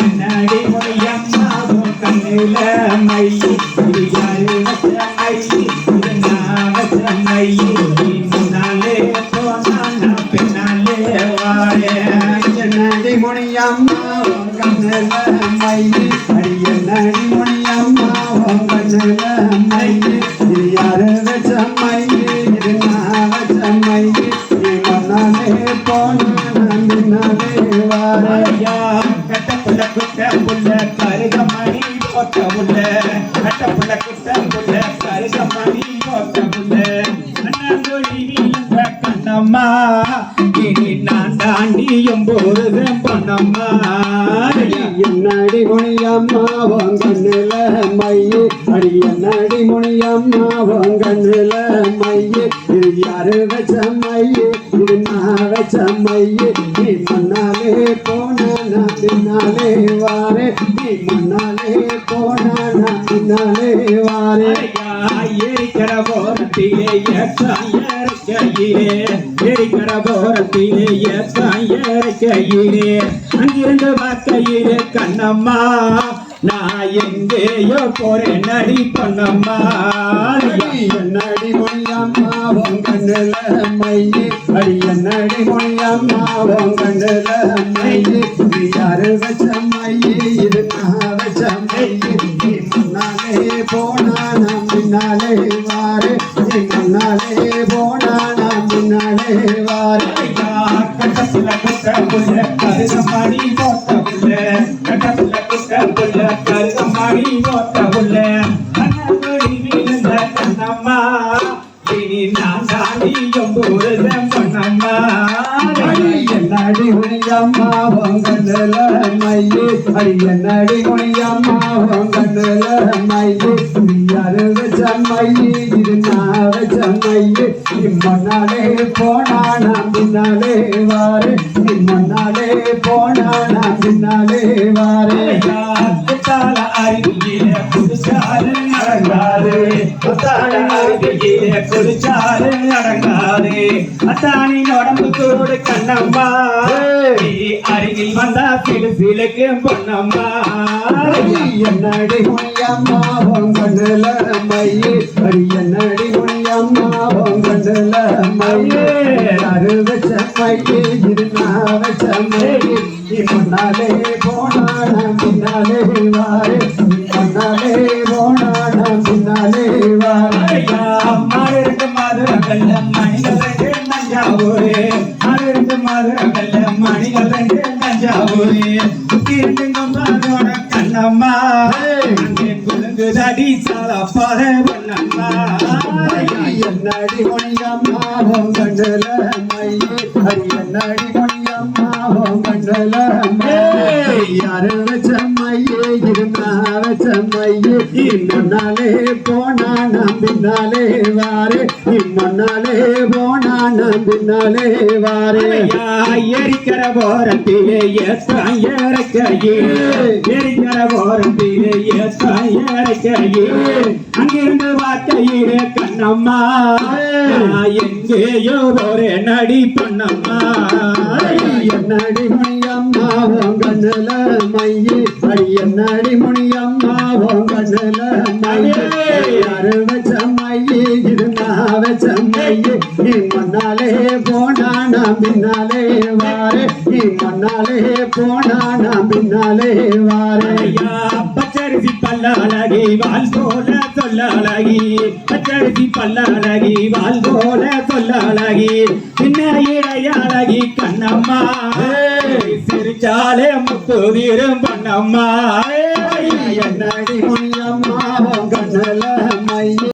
என்னடி மொழியம்மாவும் கண்ணில மையி இது யாரு வச்ச மையி முன்னாலே போனா பின்னாலே வாழே என்னடி மொழியம்மாவும் கண்ணில மையி அடி என்னடி மொழியம்மாவும் கண்ணில மையி இது யாரு வச்ச மையி இது நான் வச்ச மையி நீ முன்னாலே போனா பின்னாலே வாழையா கட்டப்புள்ள குட்ட புள்ள கருகமணி போட்ட புள்ள கட்டப்புள்ள குட்ட புள்ள கருகமணி போட்ட புள்ள அண்ணாங்கொழி கண்ணம்மா இனி நான் தாண்டியும் போது பொன்னம்மா என்னடி மொழியம்மாவும் கண்ணில மையி அடி என்னடி மொழியம்மாவும் கண்ணில மையி இது யாரு வச்ச மையி இது நான் வச்ச மையி நீ முன்னாலே போனா நான் பின்னாலே வாரே நீ முன்னாலே போனா நான் பின்னாலே வாரே எரிக்கிற போரத்திலே எரிக்கிற போரத்திலே கையிலே அங்கிருந்து பார்க்கையிலே கண்ணம்மா நான் எங்கேயோ போறேன் நடி பொன்னம்மா என்னடி மொழியம்மாவும் கண்ணில மையி அடி என்னடி மொழியம்மாவும் கண்ணில மையி இது யாரு வச்ச மையி இது நான் வச்ச மையி நீ முன்னாலே போனா நான் பின்னாலே வாரே நீ முன்னாலே போனா நான் பின்னாலே வாரே கட்டப்புள்ள குட்ட புள்ள கருகமணி போட்ட புள்ள கட்டப்புள்ள குட்ட புள்ள கருகமணி போட்ட புள்ள அண்ணாங்கொழி விழுந்த கண்ணம்மா இனி நான் தாண்டியும் போது பொன்னம்மா என்னடி மொழியம்மாவும் கண்ணில மையி அடி என்னடி மொழியம்மாவும் கண்ணில மையி நீ யாரு வச்ச மையி இது நான் வச்ச மையி நீ முன்னாலே போனா நான் பின்னாலே வாரே நீ முன்னாலே போனா நான் பின்னாலே வாரே புத்தால அருகிலே குடிச்சாரு அடங்காது புத்தால அருகிலே குடிச்சாரு அடங்காது அத்தானி உடம்பு தோடு கண்ணம்மா அருகில் வந்தா சிலுக்கு பொன்னம்மா என்னடி மொழியம்மாவும் கண்ணில மையி அடி என்னடி மொழியம்மாவும் கண்ணில மையி யாரு வச்ச மையி இது நான் வச்ச மையி நீ முன்னாலே போனா நான் பின்னாலே வாரே நீ முன்னாலே போனா நான் பின்னாலே வாரே மாறிருந்து மதுரகல்ல மணிகள் ரெண்டு தஞ்சாவூரே மாறிருந்து மதுரகல்ல மணிகள் ரெண்டு தஞ்சாவூரே திருட்டுங்கம்மாவோட கண்ணம்மா குலுங்குதடி சாலப்பாத பொன்னம்மா என்னடி மொழியம்மாவும் கண்ணில மையி அடி என்னடி மொழியம்மாவும் கண்ணில மையி யாரு வச்ச மையி இது நான் வச்ச மையி நீ முன்னாலே போனா நான் பின்னாலே வாரே நீ முன்னாலே போனா நான் பின்னாலே வாரே எரிக்கிற போரத்திலே கையிலே எரிக்கிற போரத்திலே கையிலே அங்கிருந்து வார்த்தையிலே கண்ணம்மா எங்கேயோ ஒரு நடி பொன்னம்மா என்னடி மொழியம்மாவும் கண்ணில மையி அடி என்னடி மொழியம்மாவும் கண்ணில மையி யாரு வச்ச மையி இது நான் வச்ச மையி நீ முன்னாலே போனா நான் பின்னாலே வாரே நீ முன்னாலே போனா நான் பின்னாலே வாரே பச்சரிசி பல்லாலகி வால் போல சொல்லாலகி பச்சரிசி பல்லாலகி வால் போல சொல்லாலகி சின்ன இடையாளகி கண்ணம்மா சிரிச்சாலே முத்து வீரும் பொன்னம்மா என்னடி மொழியம்மாவும் கண்ணில மையி